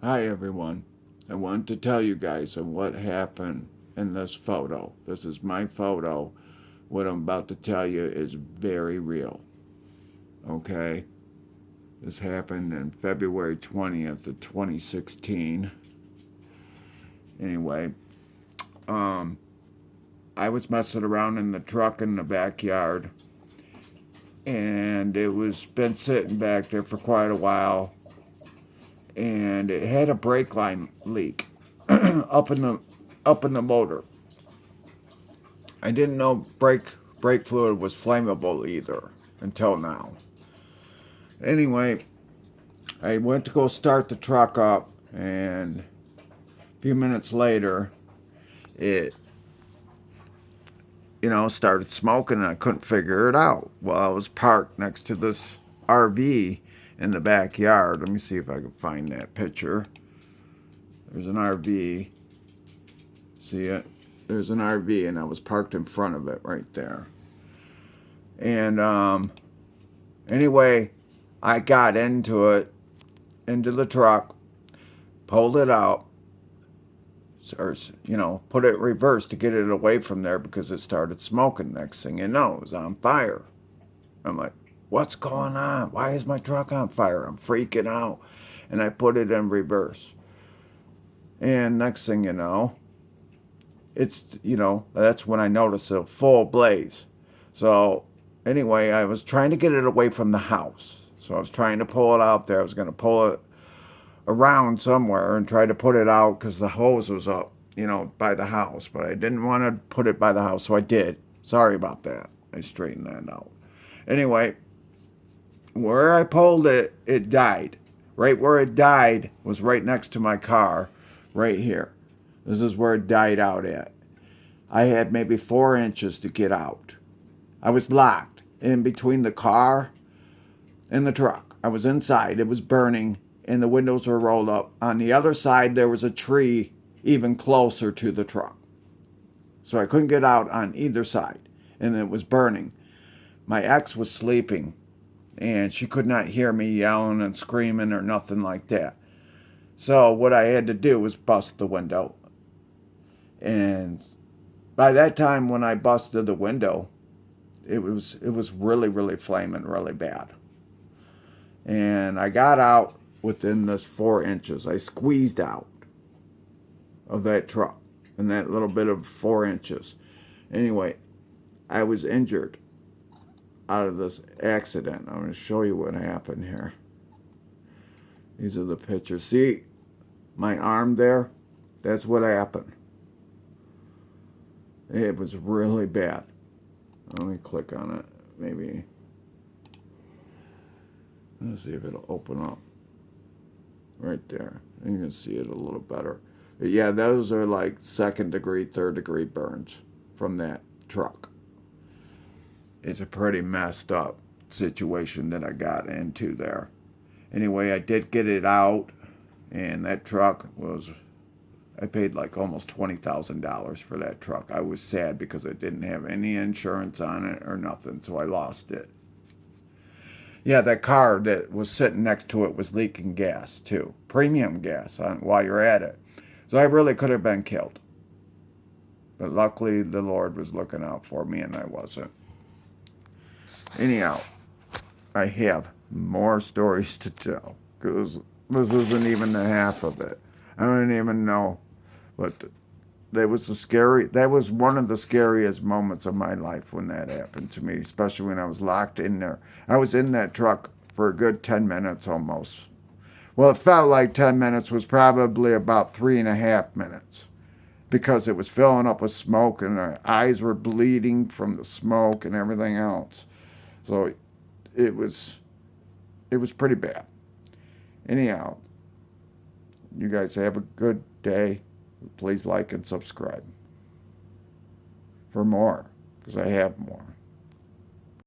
Hi everyone. I want to tell you guys of what happened in this photo. This is my photo. What I'm about to tell you is very real. Okay? This happened in February 20th of 2016. Anyway, um, I was messing around in the truck in the backyard and it was been sitting back there for quite a while and it had a brake line leak up in the motor. I didn't know brake fluid was flammable either until now. Anyway, I went to go start the truck up, and a few minutes later, it started smoking, and I couldn't figure it out. Well, I was parked next to this RV in the backyard. Let me see if I can find that picture. There's an RV. See it? There's an RV, and I was parked in front of it right there. And anyway, I got into the truck, pulled it out, or put it reverse to get it away from there because it started smoking. Next thing you know, it was on fire. I'm like, what's going on? Why is my truck on fire? I'm freaking out. And I put it in reverse. And next thing you know, that's when I noticed a full blaze. So anyway, I was trying to get it away from the house. So I was trying to pull it out there. I was going to pull it around somewhere and try to put it out because the hose was up, by the house. But I didn't want to put it by the house, so I did. Sorry about that. I straightened that out. Anyway, where I pulled it, it died. Right where it died was right next to my car, right here. This is where it died out at. I had maybe 4 inches to get out. I was locked in between the car and the truck. I was inside. It was burning and the windows were rolled up. On the other side, there was a tree even closer to the truck. So I couldn't get out on either side, and it was burning. My ex was sleeping, and she could not hear me yelling and screaming or nothing like that. So what I had to do was bust the window. And by that time, when I busted the window, it was really, really flaming really bad. And I got out within this 4 inches. I squeezed out of that truck in that little bit of 4 inches. Anyway, I was injured out of this accident. I'm going to show you what happened here. These are the pictures. See my arm there? That's what happened. It was really bad. Let me click on it. Maybe. Let's see if it'll open up. Right there. You can see it a little better. But yeah, those are like 2nd-degree, 3rd-degree burns from that truck. It's a pretty messed up situation that I got into there. Anyway, I did get it out, and that truck I paid like almost $20,000 for that truck. I was sad because I didn't have any insurance on it or nothing, so I lost it. Yeah, that car that was sitting next to it was leaking gas too, premium gas while you're at it. So I really could have been killed. But luckily, the Lord was looking out for me and I wasn't. Anyhow, I have more stories to tell because this isn't even the half of it. I don't even know. But that was one of the scariest moments of my life when that happened to me, especially when I was locked in there. I was in that truck for a good 10 minutes almost. Well, it felt like 10 minutes was probably about 3.5 minutes because it was filling up with smoke and our eyes were bleeding from the smoke and everything else. So it was pretty bad. Anyhow, you guys have a good day. Please like and subscribe for more because I have more.